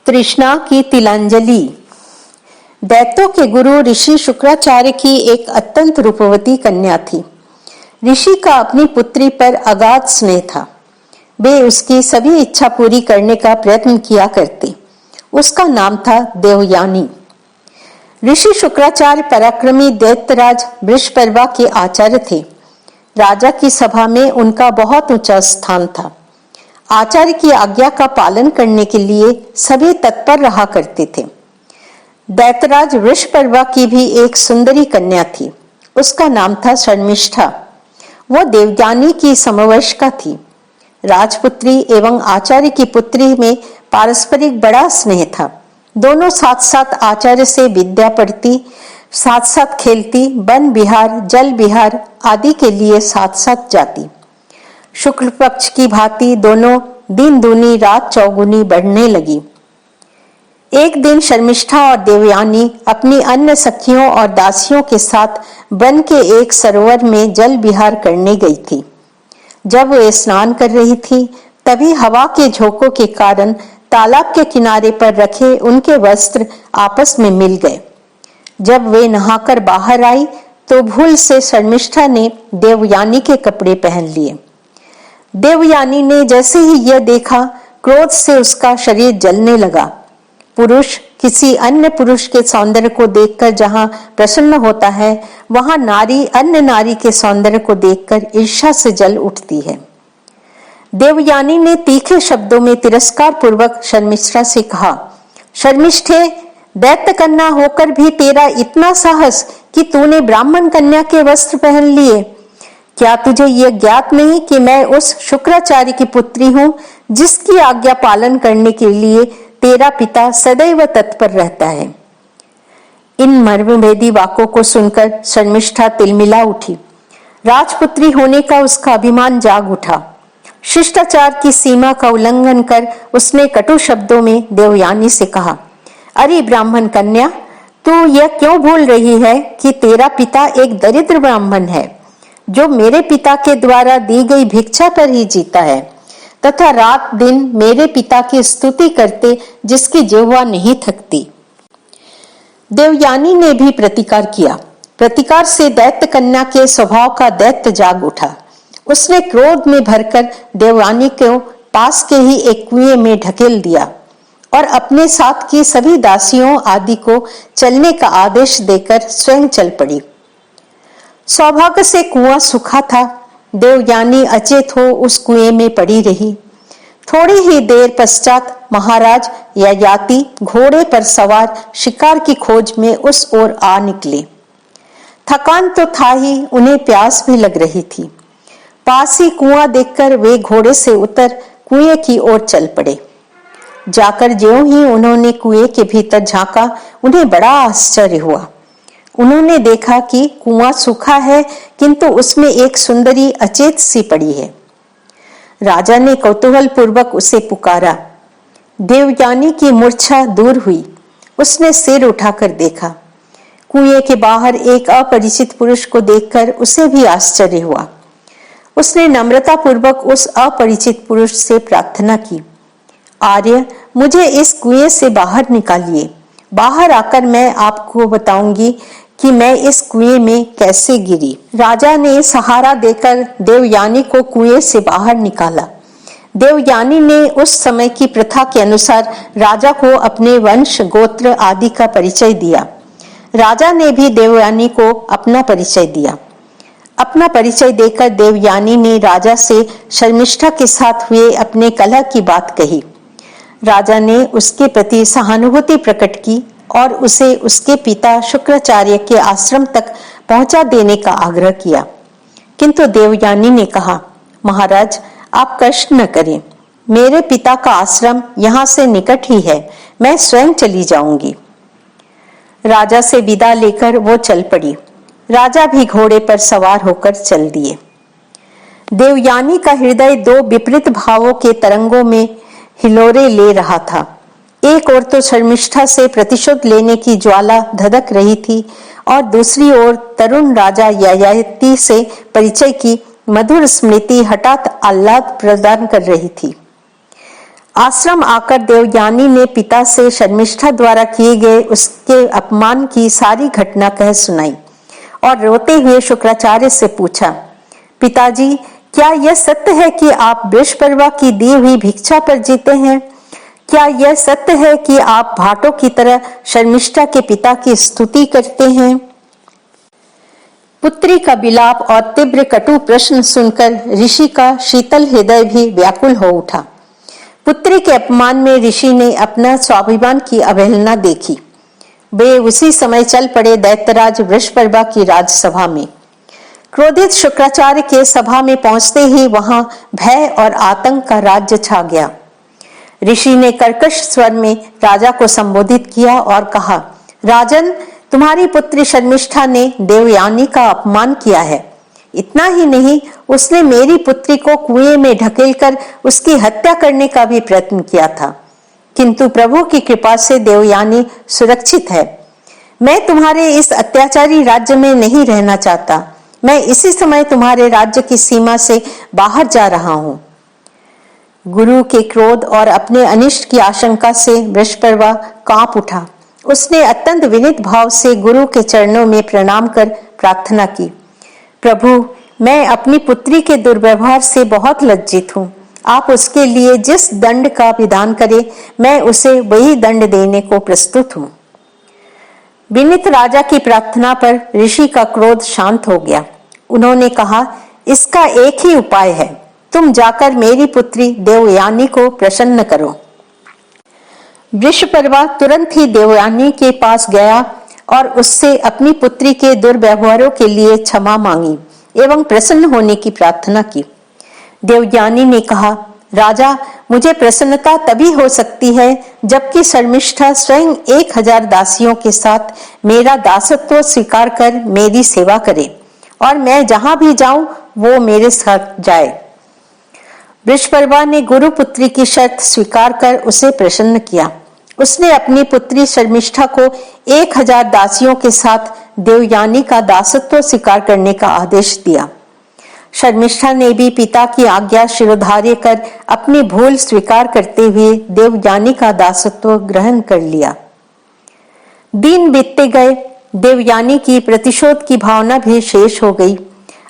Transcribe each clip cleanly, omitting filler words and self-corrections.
तृष्णा की तिलांजलि। दैत्यों के गुरु ऋषि शुक्राचार्य की एक अत्यंत रूपवती कन्या थी। ऋषि का अपनी पुत्री पर अगाध स्नेह था। वे उसकी सभी इच्छा पूरी करने का प्रयत्न किया करते। उसका नाम था देवयानी। ऋषि शुक्राचार्य पराक्रमी दैत्यराज वृषपर्वा के आचार्य थे। राजा की सभा में उनका बहुत ऊंचा स्थान था। आचार्य की आज्ञा का पालन करने के लिए सभी तत्पर रहा करते थे। दैत्यराज वृषपर्वा की भी एक सुंदरी कन्या थी। उसका नाम था शर्मिष्ठा। वह देवयानी की समवयस्क का थी। राजपुत्री एवं आचार्य की पुत्री में पारस्परिक बड़ा स्नेह था। दोनों साथ साथ आचार्य से विद्या पढ़ती, साथ साथ खेलती, वन विहार, जल विहार आदि के लिए साथ साथ जाती। शुक्ल पक्ष की भांति दोनों दिन दूनी रात चौगुनी बढ़ने लगी। एक दिन शर्मिष्ठा और देवयानी अपनी अन्य सखियों और दासियों के साथ वन के एक सरोवर में जल विहार करने गई थी। जब वे स्नान कर रही थी, तभी हवा के झोंकों के कारण तालाब के किनारे पर रखे उनके वस्त्र आपस में मिल गए। जब वे नहाकर बाहर आई तो भूल से शर्मिष्ठा ने देवयानी के कपड़े पहन लिए। देवयानी ने जैसे ही यह देखा, क्रोध से उसका शरीर जलने लगा। पुरुष किसी अन्य पुरुष के सौंदर्य को देखकर जहां प्रसन्न होता है, वहां नारी अन्य नारी के सौंदर्य को देखकर ईर्ष्या से जल उठती है। देवयानी ने तीखे शब्दों में तिरस्कार पूर्वक शर्मिष्ठा से कहा, शर्मिष्ठे, दैत्य कन्या होकर भी तेरा इतना साहस कि तूने ब्राह्मण कन्या के वस्त्र पहन लिए। क्या तुझे यह ज्ञात नहीं कि मैं उस शुक्राचार्य की पुत्री हूं, जिसकी आज्ञा पालन करने के लिए तेरा पिता सदैव तत्पर रहता है। इन मर्मभेदी वाक्यों को सुनकर शर्मिष्ठा तिलमिला उठी। राजपुत्री होने का उसका अभिमान जाग उठा। शिष्टाचार की सीमा का उल्लंघन कर उसने कटु शब्दों में देवयानी से कहा, अरे ब्राह्मण कन्या, तू यह क्यों भूल रही है कि तेरा पिता एक दरिद्र ब्राह्मण है, जो मेरे पिता के द्वारा दी गई भिक्षा पर ही जीता है, तथा रात दिन मेरे पिता की स्तुति करते जिसकी जिह्वा नहीं थकती। देवयानी ने भी प्रतिकार किया। प्रतिकार से दैत्य कन्या के स्वभाव का दैत्य जाग उठा। उसने क्रोध में भरकर देवयानी को पास के ही एक कुएं में ढकेल दिया और अपने साथ की सभी दासियों आदि को चलने का आदेश देकर स्वयं चल पड़ी। सौभाग्य से कुआं सूखा था। देवयानी अचेत हो उस कुएं में पड़ी रही। थोड़ी ही देर पश्चात महाराज ययाति घोड़े पर सवार शिकार की खोज में उस ओर आ निकले। थकान तो था ही, उन्हें प्यास भी लग रही थी। पास ही कुआं देखकर वे घोड़े से उतर कुएं की ओर चल पड़े। जाकर ज्यों ही उन्होंने कुएं के भीतर झांका, उन्हें बड़ा आश्चर्य हुआ। उन्होंने देखा कि कुआं सूखा है, किंतु उसमें एक सुंदरी अचेत सी पड़ी है। राजा ने कौतूहल पूर्वक उसे पुकारा। देवयानी की मूर्छा दूर हुई। उसने सिर उठाकर देखा। कुएं के बाहर एक अपरिचित पुरुष को देखकर उसे भी आश्चर्य हुआ। उसने नम्रता पूर्वक उस अपरिचित पुरुष से प्रार्थना की, आर्य, मुझे इस कुएं से बाहर निकालिए। बाहर आकर मैं आपको बताऊंगी कि मैं इस कुएं में कैसे गिरी। राजा ने सहारा देकर देवयानी को कुएं से बाहर निकाला। देवयानी ने उस समय की प्रथा के अनुसार राजा को अपने वंश, गोत्र आदि का परिचय दिया। राजा ने भी देवयानी को अपना परिचय दिया। अपना परिचय देकर देवयानी ने राजा से शर्मिष्ठा के साथ हुए अपने कलह की बात कही। राजा ने उसके प्रति सहानुभूति प्रकट की और उसे उसके पिता शुक्राचार्य के आश्रम तक पहुंचा देने का आग्रह किया। किंतु देवयानी ने कहा, महाराज, आप कष्ट न करें। मेरे पिता का आश्रम यहाँ से निकट ही है, मैं स्वयं चली जाऊंगी। राजा से विदा लेकर वो चल पड़ी। राजा भी घोड़े पर सवार होकर चल दिए। देवयानी का हृदय दो विपरीत भावों के तरंगों में हिलोरे ले रहा था। एक ओर तो शर्मिष्ठा से प्रतिशोध लेने की ज्वाला धधक रही थी और दूसरी ओर तरुण राजा ययाति से परिचय की मधुर स्मृति हठात आह्लाद प्रदान कर रही थी। आश्रम आकर देवयानी ने पिता से शर्मिष्ठा द्वारा किए गए उसके अपमान की सारी घटना कह सुनाई और रोते हुए शुक्राचार्य से पूछा, पिताजी, क्या यह सत्य है कि आप वृषपर्वा की दी हुई भिक्षा पर जीते हैं? क्या यह सत्य है कि आप भाटों की तरह शर्मिष्ठा के पिता की स्तुति करते हैं? पुत्री का विलाप और तीव्र कटु प्रश्न सुनकर ऋषि का शीतल हृदय भी व्याकुल हो उठा। पुत्री के अपमान में ऋषि ने अपना स्वाभिमान की अवहेलना देखी। वे उसी समय चल पड़े दैत्यराज वृषपर्वा की राजसभा में। क्रोधित शुक्राचार्य के सभा में पहुंचते ही वहां भय और आतंक का राज्य छा गया। ऋषि ने कर्कश स्वर में राजा को संबोधित किया और कहा, राजन, तुम्हारी पुत्री शर्मिष्ठा ने देवयानी का अपमान किया है। इतना ही नहीं, उसने मेरी पुत्री को कुएं में ढकेलकर उसकी हत्या करने का भी प्रयत्न किया था, किंतु प्रभु की कृपा से देवयानी सुरक्षित है। मैं तुम्हारे इस अत्याचारी राज्य में नहीं रहना चाहता। मैं इसी समय तुम्हारे राज्य की सीमा से बाहर जा रहा हूं। गुरु के क्रोध और अपने अनिष्ट की आशंका से वृषपर्वा कांप उठा। उसने अत्यंत विनीत भाव से गुरु के चरणों में प्रणाम कर प्रार्थना की, प्रभु, मैं अपनी पुत्री के दुर्व्यवहार से बहुत लज्जित हूँ। आप उसके लिए जिस दंड का विधान करें, मैं उसे वही दंड देने को प्रस्तुत हूँ। विनीत राजा की प्रार्थना पर ऋषि का क्रोध शांत हो गया। उन्होंने कहा, इसका एक ही उपाय है, तुम जाकर मेरी पुत्री देवयानी को प्रसन्न करो। वृषपर्वा तुरंत ही देवयानी के पास गया और उससे अपनी पुत्री के दुर्व्यवहारों के लिए क्षमा मांगी एवं प्रसन्न होने की प्रार्थना की। देवयानी ने कहा, राजा, मुझे प्रसन्नता तभी हो सकती है जबकि शर्मिष्ठा स्वयं 1000 दासियों के साथ मेरा दासत्व स्वीकार कर मेरी सेवा करे और मैं जहां भी जाऊं वो मेरे साथ जाए। वृषपर्वा ने गुरु पुत्री की शर्त स्वीकार कर उसे प्रसन्न किया। उसने अपनी पुत्री शर्मिष्ठा को 1000 दासियों के साथ देवयानी का दासत्व स्वीकार करने का आदेश दिया। शर्मिष्ठा ने भी पिता की आज्ञा शिरोधार्य कर अपनी भूल स्वीकार करते हुए देवयानी का दासत्व ग्रहण कर लिया। दिन बीतते गए, देवयानी की प्रतिशोध की भावना भी शेष हो गई।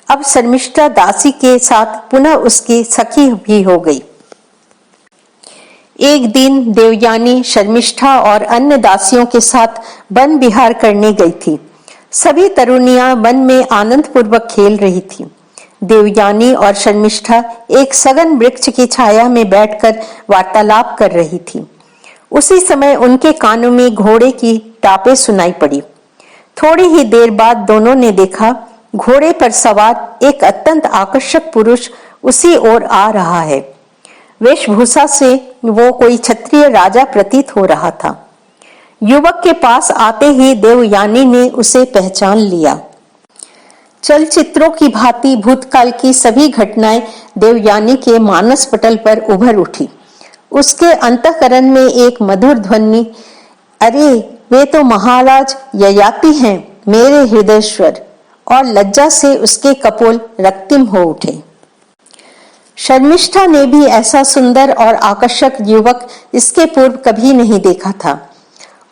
अब शर्मिष्ठा दासी के साथ पुनः उसकी सखी भी हो गई। एक दिन देवयानी शर्मिष्ठा और अन्य दासियों के साथ वन विहार करने गई थी। सभी तरुणियां वन में आनंद पूर्वक खेल रही थीं। देवयानी और शर्मिष्ठा एक सघन वृक्ष की छाया में बैठकर वार्तालाप कर रही थी। उसी समय उनके कानों में घोड़े की टापें सुनाई पड़ी। थोड़ी ही देर बाद दोनों ने देखा, घोड़े पर सवार एक अत्यंत आकर्षक पुरुष उसी ओर आ रहा है। वेशभूषा से वो कोई क्षत्रिय राजा प्रतीत हो रहा था। युवक के पास आते ही देवयानी ने उसे पहचान लिया। चलचित्रों की भांति भूतकाल की सभी घटनाएं देवयानी के मानस पटल पर उभर उठी। उसके अंतःकरण में एक मधुर ध्वनि, अरे वे तो महाराज ययाति हैं, मेरे हृदयेश्वर, और लज्जा से उसके कपोल रक्तिम हो उठे। शर्मिष्ठा ने भी ऐसा सुंदर और आकर्षक युवक इसके पूर्व कभी नहीं देखा था।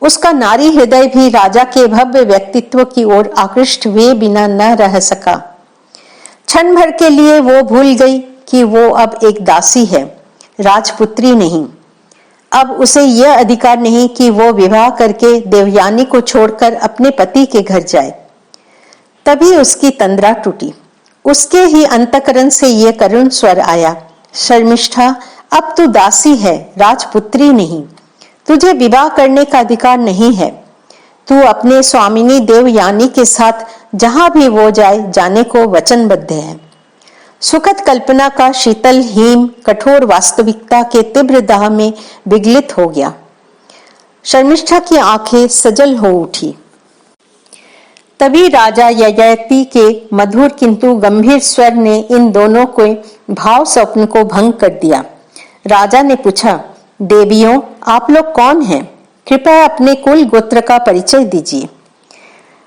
उसका नारी हृदय भी राजा के भव्य व्यक्तित्व की ओर आकृष्ट हुए बिना न रह सका। क्षण भर के लिए वो भूल गई कि वो अब एक दासी है, राजपुत्री नहीं। अब उसे यह अधिकार नहीं कि वो विवाह करके देवयानी को छोड़कर अपने पति के घर जाए। तभी उसकी तंद्रा टूटी। उसके ही अंतःकरण से यह करुण स्वर आया, शर्मिष्ठा, अब तू दासी है, राजपुत्री नहीं। तुझे विवाह करने का अधिकार नहीं है। तू अपने स्वामिनी देवयानी के साथ जहां भी वो जाए जाने को वचनबद्ध है। सुखद कल्पना का शीतल हिम कठोर वास्तविकता के तीव्र दाह में विगलित हो गया। शर्मिष्ठा की आंखें सजल हो उठी। तभी राजा ययाति के मधुर किंतु गंभीर स्वर ने इन दोनों के भाव स्वप्न को भंग कर दिया। राजा ने पूछा, देवियों, आप लोग कौन हैं? कृपया अपने कुल गोत्र का परिचय दीजिए।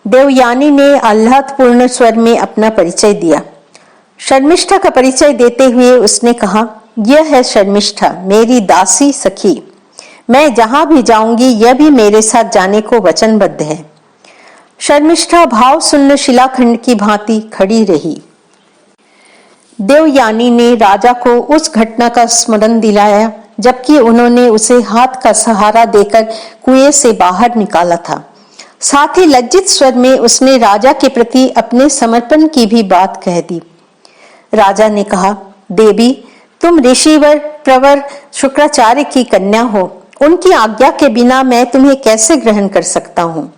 देवयानी ने आह्लादपूर्ण स्वर में अपना परिचय दिया। शर्मिष्ठा का परिचय देते हुए उसने कहा, यह है शर्मिष्ठा, मेरी दासी सखी। मैं जहां भी जाऊंगी यह भी मेरे साथ जाने को वचनबद्ध है। शर्मिष्ठा भाव सुन्न शिलाखंड की भांति खड़ी रही। देवयानी ने राजा को उस घटना का स्मरण दिलाया जबकि उन्होंने उसे हाथ का सहारा देकर कुएं से बाहर निकाला था। साथ ही लज्जित स्वर में उसने राजा के प्रति अपने समर्पण की भी बात कह दी। राजा ने कहा, देवी, तुम ऋषिवर प्रवर शुक्राचार्य की कन्या हो, उनकी आज्ञा के बिना मैं तुम्हें कैसे ग्रहण कर सकता हूँ।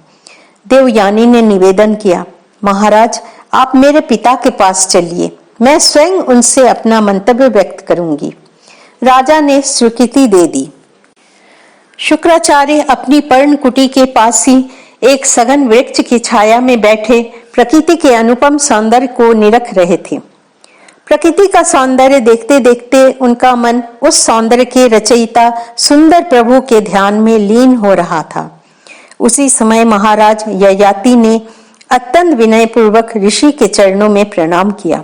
देवयानी ने निवेदन किया, महाराज, आप मेरे पिता के पास चलिए, मैं स्वयं उनसे अपना मंतव्य व्यक्त करूंगी। राजा ने स्वीकृति दे दी। शुक्राचार्य अपनी पर्णकुटी के पास ही एक सघन वृक्ष की छाया में बैठे प्रकृति के अनुपम सौंदर्य को निरख रहे थे। प्रकृति का सौंदर्य देखते देखते उनका मन उस सौंदर्य के रचयिता सुंदर प्रभु के ध्यान में लीन हो रहा था। उसी समय महाराज ययाति ने अत्यंत विनयपूर्वक ऋषि के चरणों में प्रणाम किया।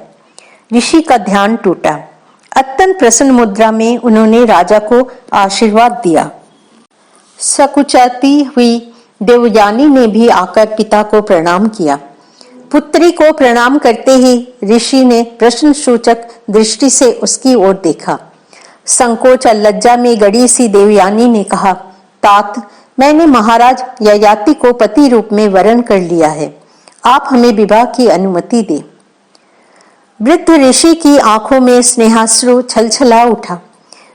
ऋषि का ध्यान टूटा। अत्यंत प्रसन्न मुद्रा में उन्होंने राजा को आशीर्वाद दिया। सकुचाती हुई देवयानी ने भी आकर पिता को प्रणाम किया। पुत्री को प्रणाम करते ही ऋषि ने प्रश्न सूचक दृष्टि से उसकी ओर देखा। संकोच और लज्जा में गड़ी सी देवयानी ने कहा, तात, मैंने महाराज ययाति को पति रूप में वरण कर लिया है, आप हमें विवाह की अनुमति दें। वृद्ध ऋषि की आंखों में स्नेहाश्रु छलछला उठा।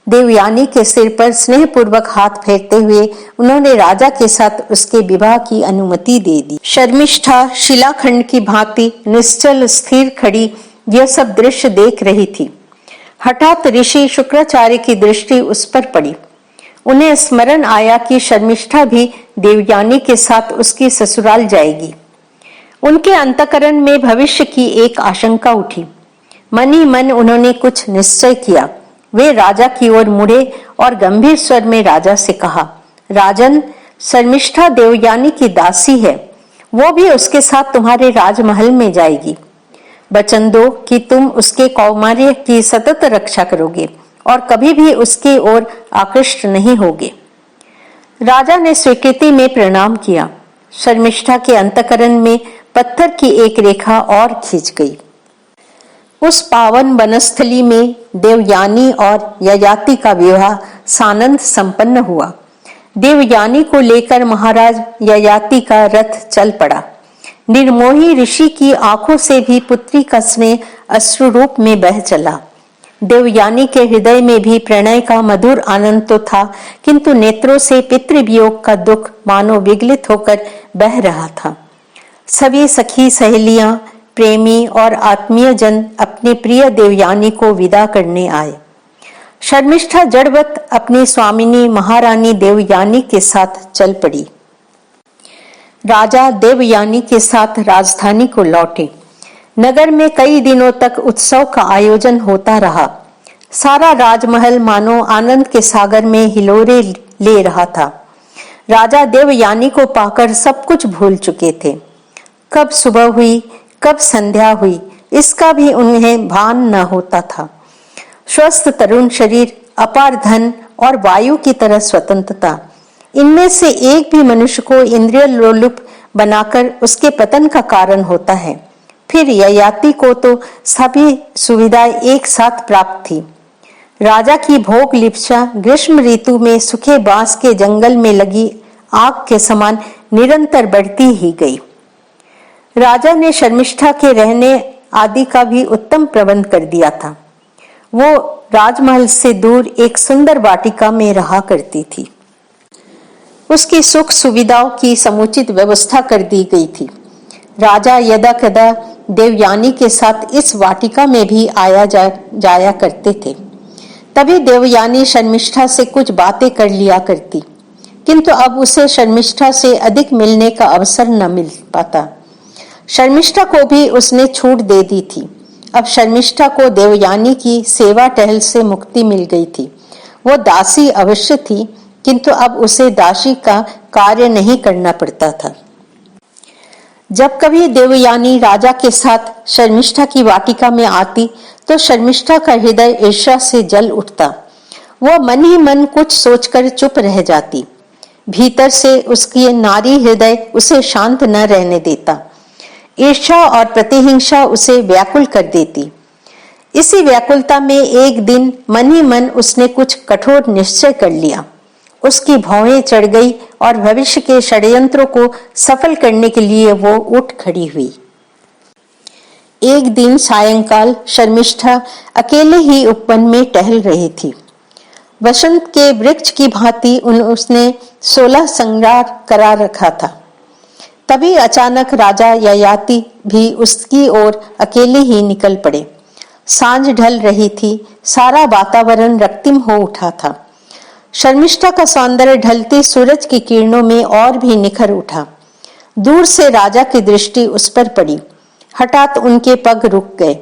देवयानी के सिर पर स्नेहपूर्वक हाथ फेरते हुए उन्होंने राजा के साथ उसके विवाह की अनुमति दे दी। शर्मिष्ठा शिलाखंड की भांति निश्चल स्थिर खड़ी यह सब दृश्य देख रही थी। हठात ऋषि शुक्राचार्य की दृष्टि उस पर पड़ी। उन्हें स्मरण आया कि शर्मिष्ठा भी देवयानी के साथ उसकी ससुराल जाएगी। उनके अंतःकरण में भविष्य की एक आशंका उठी। मन ही मन उन्होंने कुछ निश्चय किया। वे राजा की ओर मुड़े और गंभीर स्वर में राजा से कहा, राजन, शर्मिष्ठा देवयानी की दासी है, वो भी उसके साथ तुम्हारे राजमहल में जाएगी। वचन दो कि तुम उसके कौमार्य की सतत रक्षा करोगे और कभी भी उसकी ओर आकृष्ट नहीं होगे। राजा ने स्वीकृति में प्रणाम किया। शर्मिष्ठा के अंतःकरण में पत्थर की एक रेखा और खींच गई। उस पावन वनस्थली में देवयानी और ययाति का विवाह सानंद संपन्न हुआ। देवयानी को लेकर महाराज ययाति का रथ चल पड़ा। निर्मोही ऋषि की आंखों से भी पुत्री का स्नेह अश्रु रूप में बह चला। देवयानी के हृदय में भी प्रणय का मधुर आनंद तो था, किंतु नेत्रों से पितृवियोग का दुख मानो विगलित होकर बह रहा था। सभी सखी सहेलियां, प्रेमी और आत्मीय जन अपने प्रिय देवयानी को विदा करने आए। शर्मिष्ठा जड़वत अपनी स्वामिनी महारानी देवयानी के साथ चल पड़ी। राजा देवयानी के साथ राजधानी को लौटे। नगर में कई दिनों तक उत्सव का आयोजन होता रहा। सारा राजमहल मानो आनंद के सागर में हिलोरे ले रहा था। राजा देवयानी को पाकर सब कुछ भूल चुके थे। कब सुबह हुई, कब संध्या हुई, इसका भी उन्हें भान न होता था। स्वस्थ तरुण शरीर, अपार धन और वायु की तरह स्वतंत्रता, इनमें से एक भी मनुष्य को इंद्रिय लोलुप बनाकर उसके पतन का कारण होता है। फिर ययाति को तो सभी सुविधाएं एक साथ प्राप्त थी। राजा की भोग लिप्सा ग्रीष्म ऋतु में सूखे बांस के जंगल में लगी आग के समान निरंतर बढ़ती ही गई। राजा ने शर्मिष्ठा के रहने आदि का भी उत्तम प्रबंध कर दिया था। वो राजमहल से दूर एक सुंदर वाटिका में रहा करती थी। उसकी सुख सुविधाओं की समुचित व्यवस्था कर दी गई थी। राजा यदा कदा देवयानी के साथ इस वाटिका में भी जाया करते थे। तभी देवयानी शर्मिष्ठा से कुछ बातें कर लिया करती, किंतु अब उसे शर्मिष्ठा से अधिक मिलने का अवसर न मिल पाता। शर्मिष्ठा को भी उसने छूट दे दी थी। अब शर्मिष्ठा को देवयानी की सेवा टहल से मुक्ति मिल गई थी। वो दासी अवश्य थी, किंतु अब उसे दासी का कार्य नहीं करना पड़ता था। जब कभी देवयानी राजा के साथ शर्मिष्ठा की वाटिका में आती तो शर्मिष्ठा का हृदय ईर्ष्या से जल उठता। वह मन ही मन कुछ सोचकर चुप रह जाती। भीतर से उसकी नारी हृदय उसे शांत न रहने देता। ईर्ष्या और प्रतिहिंसा उसे व्याकुल कर देती। इसी व्याकुलता में एक दिन मन ही मन उसने कुछ कठोर निश्चय कर लिया। उसकी भौहें चढ़ गई और भविष्य के षड्यंत्रों को सफल करने के लिए वो उठ खड़ी हुई। एक दिन सायंकाल शर्मिष्ठा अकेले ही उपवन में टहल रही थी। वसंत के वृक्ष की भांति उसने 16 श्रृंगार करा रखा था। तभी अचानक राजा ययाति भी उसकी ओर अकेले ही निकल पड़े। सांझ ढल रही थी, सारा वातावरण रक्तिम हो उठा था। शर्मिष्ठा का सौंदर्य ढलते सूरज की किरणों में और भी निखर उठा। दूर से राजा की दृष्टि उस पर पड़ी। हठात उनके पग रुक गए।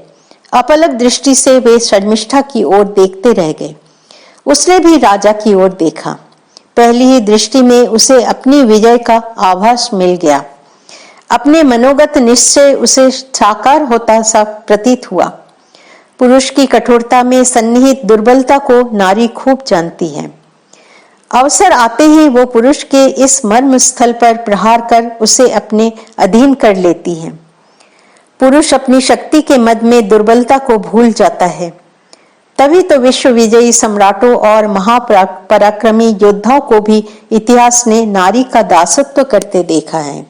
अपलक दृष्टि से वे शर्मिष्ठा की ओर देखते रह गए। उसने भी राजा की ओर देखा। पहली ही दृष्टि में उसे अपनी विजय का आभास मिल गया। अपने मनोगत निश्चय उसे साकार होता सा प्रतीत हुआ। पुरुष की कठोरता में सन्निहित दुर्बलता को नारी खूब जानती है। अवसर आते ही वो पुरुष के इस मर्म स्थल पर प्रहार कर उसे अपने अधीन कर लेती है। पुरुष अपनी शक्ति के मद में दुर्बलता को भूल जाता है। तभी तो विश्व विजयी सम्राटों और महापराक्रमी योद्धाओं को भी इतिहास ने नारी का दासत्व करते देखा है।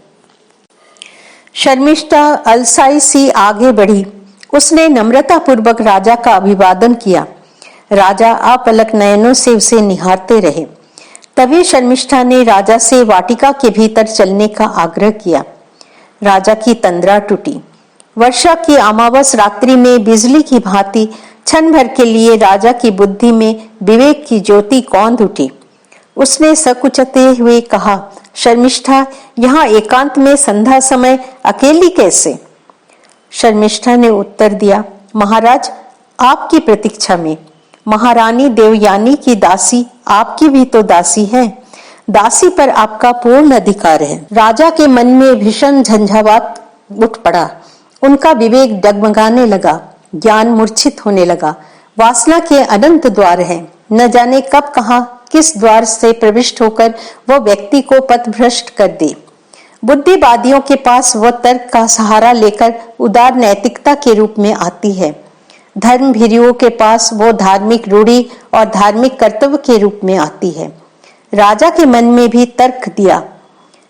शर्मिष्ठा अलसाई सी आगे बढ़ी। उसने नम्रता पूर्वक राजा का अभिवादन किया। राजा अपलक नयनों से उसे निहारते रहे। तभी शर्मिष्ठा ने राजा से वाटिका के भीतर चलने का आग्रह किया। राजा की तंद्रा टूटी। वर्षा की अमावस रात्रि में बिजली की भांति क्षण भर के लिए राजा की बुद्धि में विवेक की ज्योति कौंध उठी। उसने सकुचते हुए कहा, शर्मिष्ठा, यहाँ एकांत में संध्या समय अकेली कैसे? शर्मिष्ठा ने उत्तर दिया, महाराज, आपकी प्रतीक्षा में। महारानी देवयानी की दासी आपकी भी तो दासी है। दासी पर आपका पूर्ण अधिकार है। राजा के मन में भीषण झंझावात उठ पड़ा। उनका विवेक डगमगाने लगा। ज्ञान मूर्छित होने लगा। वासना के अनंत द्वार हैं। न जाने कब कहां किस द्वार से प्रविष्ट होकर वह व्यक्ति को पथभ्रष्ट कर दे। बुद्धिवादियों के पास वह तर्क का सहारा लेकर उदार नैतिकता के रूप में आती है। धर्म भीरुओं के पास वो धार्मिक रूढ़ी और धार्मिक कर्तव्य के रूप में आती है। राजा के मन में भी तर्क दिया,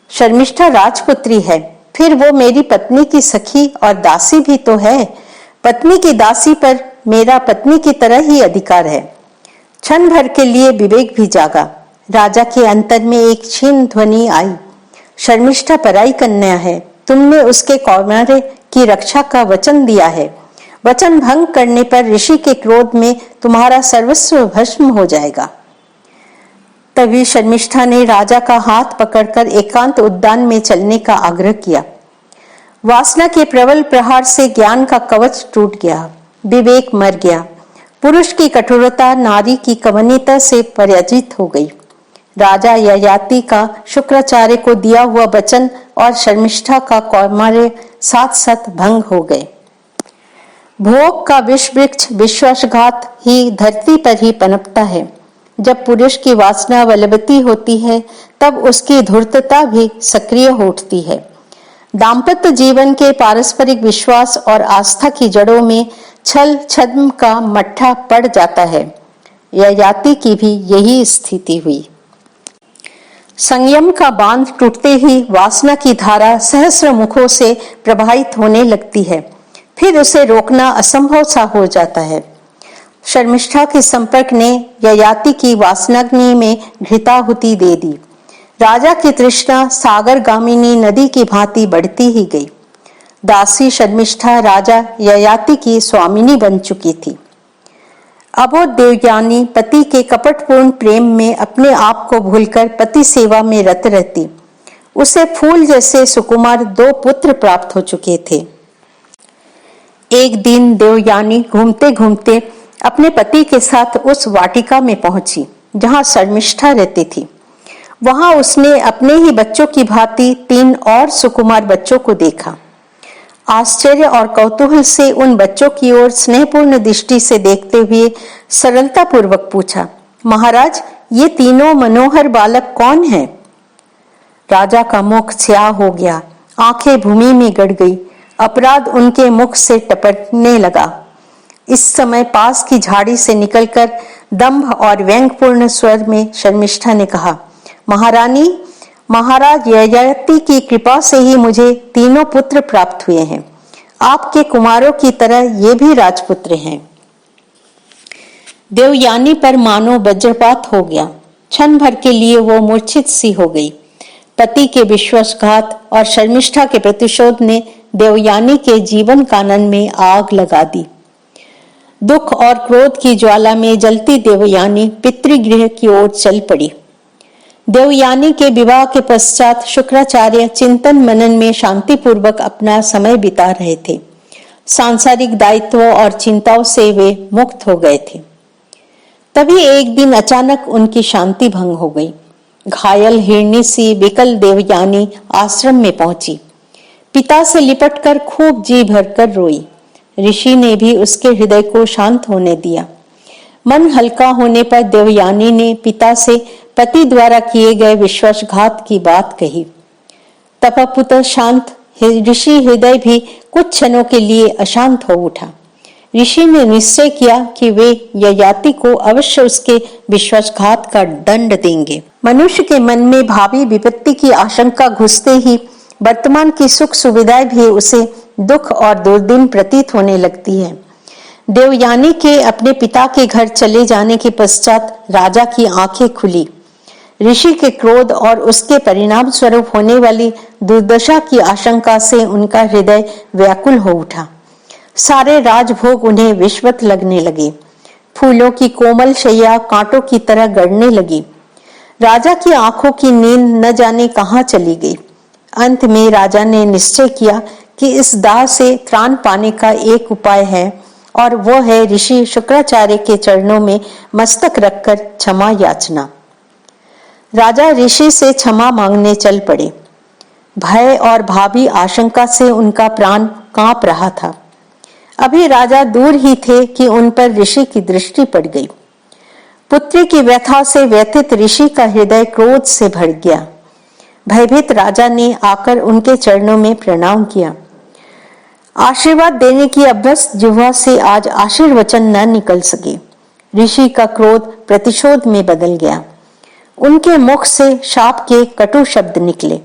शर्मिष्ठा राजपुत्री है, फिर वो मेरी पत्नी की सखी और दासी भी तो है। पत्नी की दासी पर मेरा पत्नी की तरह ही अधिकार है। क्षण भर के लिए विवेक भी जागा। राजा के अंतर में एक क्षीण ध्वनि आई, शर्मिष्ठा पराई कन्या है। तुमने उसके कौमार्य की रक्षा का वचन दिया है। वचन भंग करने पर ऋषि के क्रोध में तुम्हारा सर्वस्व भस्म हो जाएगा। तभी शर्मिष्ठा ने राजा का हाथ पकड़कर एकांत उद्यान में चलने का आग्रह किया। वासना के प्रबल प्रहार से ज्ञान का कवच टूट गया। विवेक मर गया। पुरुष की कठोरता नारी की कवनीयता से पराजित हो गई। राजा ययाति का शुक्राचार्य को दिया हुआ वचन और शर्मिष्ठा का कौमार्य साथ साथ भंग हो गए। भोग का विष वृक्ष विश्वासघात ही धरती पर ही पनपता है। जब पुरुष की वासना बलवती होती है तब उसकी धूर्तता भी सक्रिय हो उठती है। दाम्पत्य जीवन के पारस्परिक विश्वास और आस्था की जड़ों में छल छद्म का मट्ठा पड़ जाता है। ययाति की भी यही स्थिति हुई। संयम का बांध टूटते ही वासना की धारा सहस्र मुखों से प्रवाहित होने लगती है। फिर उसे रोकना असंभव सा हो जाता है। शर्मिष्ठा के संपर्क ने ययाति की वासनाग्नि में घृताहुति दे दी। राजा की तृष्णा सागर गामिनी नदी की भांति बढ़ती ही गई। दासी शर्मिष्ठा राजा ययाति की स्वामिनी बन चुकी थी। अबोध देवयानी पति के कपटपूर्ण प्रेम में अपने आप को भूलकर पति सेवा में रत रहती। उसे फूल जैसे सुकुमार 2 पुत्र प्राप्त हो चुके थे। एक दिन देवयानी घूमते घूमते अपने पति के साथ उस वाटिका में पहुंची जहां शर्मिष्ठा रहती थी। वहां उसने अपने ही बच्चों की भांति 3 और सुकुमार बच्चों को देखा। आश्चर्य और कौतूहल से उन बच्चों की ओर स्नेहपूर्ण दृष्टि से देखते हुए सरलता पूर्वक पूछा, महाराज, ये तीनों मनोहर बालक कौन हैं? राजा का मुख स्याह हो गया, आंखें भूमि में गड़ गई, अपराध उनके मुख से टपकने लगा। इस समय पास की झाड़ी से निकलकर दंभ और व्यंग्यपूर्ण स्वर में शर्मिष्ठा ने कहा, महारानी, महाराज ययाति की कृपा से ही मुझे तीनों पुत्र प्राप्त हुए हैं। आपके कुमारों की तरह ये भी राजपुत्र हैं। देवयानी पर मानो वज्रपात हो गया। क्षण भर के लिए वो मूर्छित सी हो गई। पति के विश्वासघात और शर्मिष्ठा के प्रतिशोध ने देवयानी के जीवन कानन में आग लगा दी। दुख और क्रोध की ज्वाला में जलती देवयानी पितृगृह की ओर चल पड़ी। देवयानी के विवाह के पश्चात शुक्राचार्य चिंतन मनन में शांतिपूर्वक अपना समय बिता रहे थे। सांसारिक दायित्वों और चिंताओं से वे मुक्त हो गए थे। तभी एक दिन अचानक उनकी शांति भंग हो गई। घायल हिरणी सी विकल देवयानी आश्रम में पहुंची। पिता से लिपटकर खूब जी भरकर रोई। ऋषि ने भी उसके हृदय को शांत होने दिया। मन हल्का होने पर देवयानी ने पिता से पति द्वारा किए गए विश्वासघात की बात कही। तपपुत शांत ऋषि हृदय भी कुछ क्षणों के लिए अशांत हो उठा। ऋषि ने निश्चय किया कि वे ययाति को अवश्य उसके विश्वासघात का दंड देंगे। मनुष्य के मन में भावी विपत्ति की आशंका घुसते ही वर्तमान की सुख सुविधाएं भी उसे दुख और दुर्दिन प्रतीत होने लगती है। देवयानी के अपने पिता के घर चले जाने के पश्चात राजा की आंखें खुली। ऋषि के क्रोध और उसके परिणाम स्वरूप होने वाली दुर्दशा की आशंका से उनका हृदय व्याकुल हो उठा। सारे राजभोग उन्हें विश्वत लगने लगे। फूलों की कोमल शैया कांटों की तरह गड़ने लगी। राजा की आंखों की नींद न जाने कहां चली गई। अंत में राजा ने निश्चय किया कि इस दाह से त्राण पाने का एक उपाय है और वो है ऋषि शुक्राचार्य के चरणों में मस्तक रखकर क्षमा याचना। राजा ऋषि से क्षमा मांगने चल पड़े। भय और भावी आशंका से उनका प्राण कांप रहा था। अभी राजा दूर ही थे कि उन पर ऋषि की दृष्टि पड़ गई। पुत्री की व्यथा से व्यथित ऋषि का हृदय क्रोध से भर गया। भयभीत राजा ने आकर उनके चरणों में प्रणाम किया। आशीर्वाद देने की अभ्यस्त जिह्वा से आज आशीर्वचन न निकल सके। ऋषि का क्रोध प्रतिशोध में बदल गया। उनके मुख से शाप के कटु शब्द निकले।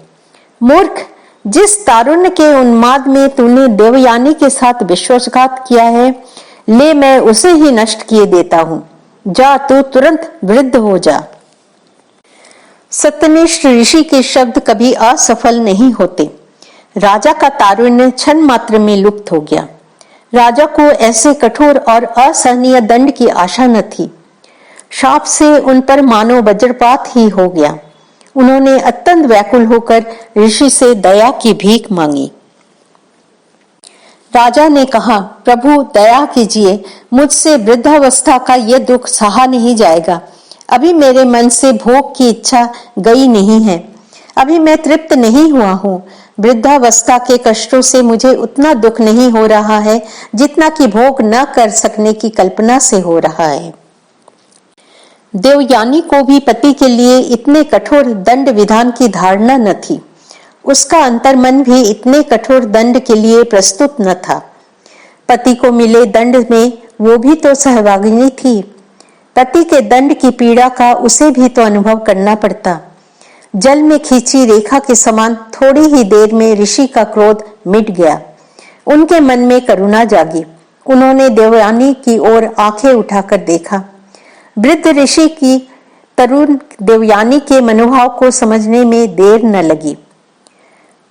मूर्ख, जिस तारुण्य के उन्माद में तूने देवयानी के साथ विश्वासघात किया है, ले मैं उसे ही नष्ट किए देता हूं। जा, तू तुरंत वृद्ध हो जा। सत्यनिष्ठ ऋषि के शब्द कभी असफल नहीं होते। राजा का तारुण्य क्षण मात्र में लुप्त हो गया। राजा को ऐसे कठोर और असहनीय दंड की आशा न थी। शाप से उन पर मानो वज्रपात ही हो गया। उन्होंने अत्यंत व्याकुल होकर ऋषि से दया की भीख मांगी। राजा ने कहा, प्रभु दया कीजिए, मुझसे वृद्धावस्था का यह दुख सहा नहीं जाएगा। अभी मेरे मन से भोग की इच्छा गई नहीं है। अभी मैं तृप्त नहीं हुआ हूँ। वृद्धावस्था के कष्टों से मुझे उतना दुख नहीं हो रहा है जितना कि भोग न कर सकने की कल्पना से हो रहा है। देवयानी को भी पति के लिए इतने कठोर दंड विधान की धारणा न थी। उसका अंतर्मन भी इतने कठोर दंड के लिए प्रस्तुत न था। पति को मिले दंड में वो भी तो सहभागिनी थी। पति के दंड की पीड़ा का उसे भी तो अनुभव करना पड़ता। जल में खींची रेखा के समान थोड़ी ही देर में ऋषि का क्रोध मिट गया। उनके मन में करुणा जागी। उन्होंने देवयानी की ओर आंखें उठाकर देखा। वृद्ध ऋषि की तरुण देवयानी के मनोभाव को समझने में देर न लगी।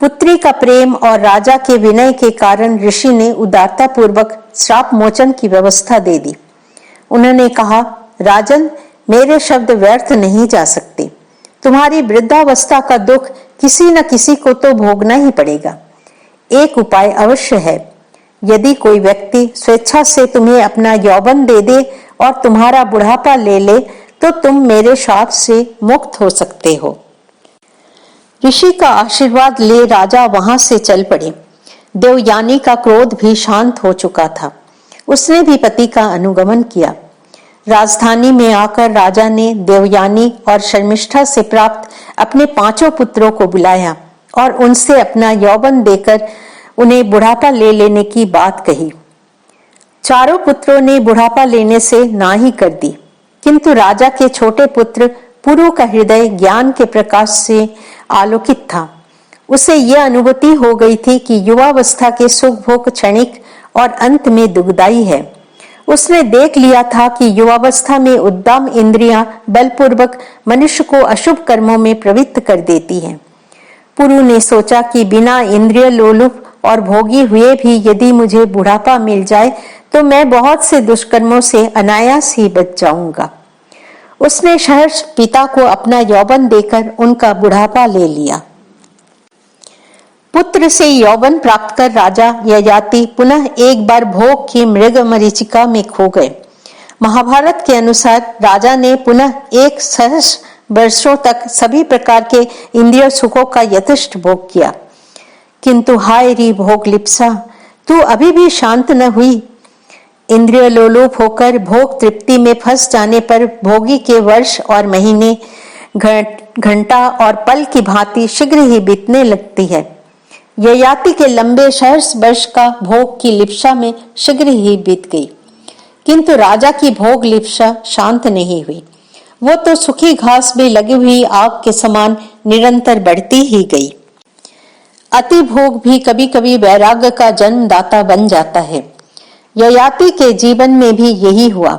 पुत्री का प्रेम और राजा के विनय के कारण ऋषि ने उदारता पूर्वक श्राप मोचन की व्यवस्था दे दी। उन्होंने कहा, राजन, मेरे शब्द व्यर्थ नहीं जा सकते। तुम्हारी वृद्धावस्था का दुख किसी न किसी को तो भोगना ही पड़ेगा। एक उपाय अवश्य है। यदि कोई व्यक्ति स्वेच्छा से तुम्हें अपना यौवन दे दे और तुम्हारा बुढ़ापा ले ले तो तुम मेरे शाप से मुक्त हो सकते हो। ऋषि का आशीर्वाद ले राजा वहां से चल पड़े। देवयानी का क्रोध भी शांत हो चुका था। उसने भी पति का अनुगमन किया। राजधानी में आकर राजा ने देवयानी और शर्मिष्ठा से प्राप्त अपने 5 पुत्रों को बुलाया और उनसे अपना यौवन देकर उन्हें बुढ़ापा ले लेने की बात कही। 4 पुत्रों ने बुढ़ापा लेने से ना ही कर दी, किंतु राजा के छोटे पुत्र पुरु का हृदय ज्ञान के प्रकाश से आलोकित था। उसे यह अनुभूति हो गई थी कि युवावस्था के सुख भोग क्षणिक और अंत में दुखदायी है। उसने देख लिया था कि युवावस्था में उद्दाम इंद्रियां बलपूर्वक मनुष्य को अशुभ कर्मों में प्रवृत्त कर देती हैं। पुरु ने सोचा कि बिना इंद्रिय लोलुप और भोगी हुए भी यदि मुझे बुढ़ापा मिल जाए तो मैं बहुत से दुष्कर्मों से अनायास ही बच जाऊंगा। उसने सहर्ष पिता को अपना यौवन देकर उनका बुढ़ापा ले लिया। पुत्र से यौवन प्राप्त कर राजा ययाति पुनः एक बार भोग की मृग मरीचिका में खो गए। महाभारत के अनुसार राजा ने पुनः 1 सहस्र वर्षों तक सभी प्रकार के इंद्रिय सुखों का यथेष्ट भोग किया, किंतु हाय री भोग लिप्सा, तू अभी भी शांत न हुई। इंद्रिय लोलुप होकर भोग तृप्ति में फंस जाने पर भोगी के वर्ष और महीने घंटा और पल की भांति शीघ्र ही बीतने लगती है। ययाति के लंबे सहस्र वर्ष का भोग की लिप्सा में शीघ्र ही बीत गई, किंतु राजा की भोग लिप्सा शांत नहीं हुई। वो तो सूखी घास में लगी हुई आग के समान निरंतर बढ़ती ही गई। अति भोग भी कभी कभी वैराग्य का जन्मदाता बन जाता है। ययाति के जीवन में भी यही हुआ।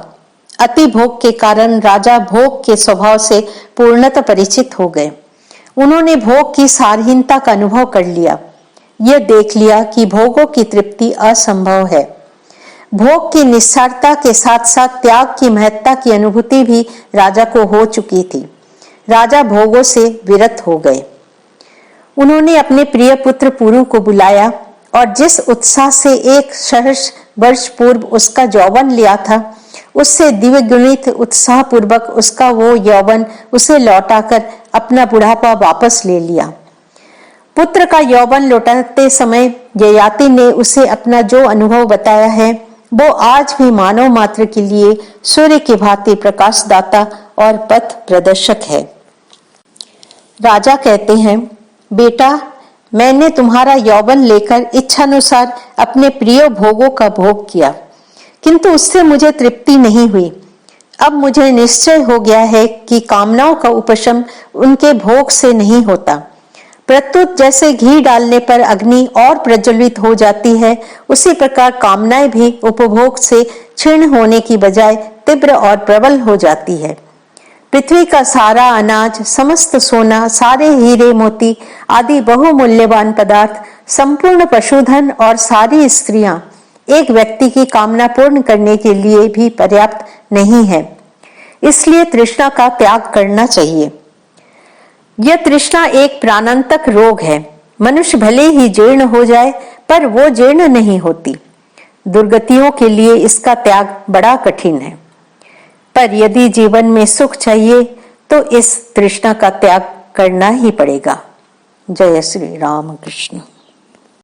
अति भोग के कारण राजा भोग के स्वभाव से पूर्णतः परिचित हो गए। उन्होंने भोग की सारहीनता का अनुभव कर लिया। यह देख लिया कि भोगों की तृप्ति असंभव है। भोग की निस्सारता के साथ साथ त्याग की महत्ता की अनुभूति भी राजा को हो चुकी थी। राजा भोगों से विरत हो गए। उन्होंने अपने प्रिय पुत्र पुरु को बुलाया और जिस उत्साह से 1 सहस्र वर्ष पूर्व उसका यौवन लिया था, उससे द्विगुणित उत्साह पूर्वक उसका वो यौवन उसे लौटाकर अपना बुढ़ापा वापस ले लिया। पुत्र का यौवन लौटाते समय ययाति ने उसे अपना जो अनुभव बताया है वो आज भी मानव मात्र के लिए सूर्य की भांति प्रकाशदाता और पथ प्रदर्शक है। राजा कहते हैं, बेटा, मैंने तुम्हारा यौवन लेकर इच्छानुसार अपने प्रिय भोगों का भोग किया, किंतु उससे मुझे तृप्ति नहीं हुई। अब मुझे निश्चय हो गया है कि कामनाओं का उपशम उनके भोग से नहीं होता। प्रत्युत जैसे घी डालने पर अग्नि और प्रज्वलित हो जाती है, उसी प्रकार कामनाएं भी उपभोग से क्षीण होने की बजाय तीव्र और प्रबल हो जाती है। पृथ्वी का सारा अनाज, समस्त सोना, सारे हीरे मोती आदि बहुमूल्यवान पदार्थ, संपूर्ण पशुधन और सारी स्त्रियां एक व्यक्ति की कामना पूर्ण करने के लिए भी पर्याप्त नहीं है। इसलिए तृष्णा का त्याग करना चाहिए। यह तृष्णा एक प्राणांतक रोग है। मनुष्य भले ही जीर्ण हो जाए पर वो जीर्ण नहीं होती। दुर्गतियों के लिए इसका त्याग बड़ा कठिन है। पर यदि जीवन में सुख चाहिए तो इस तृष्णा का त्याग करना ही पड़ेगा। जय श्री राम कृष्ण।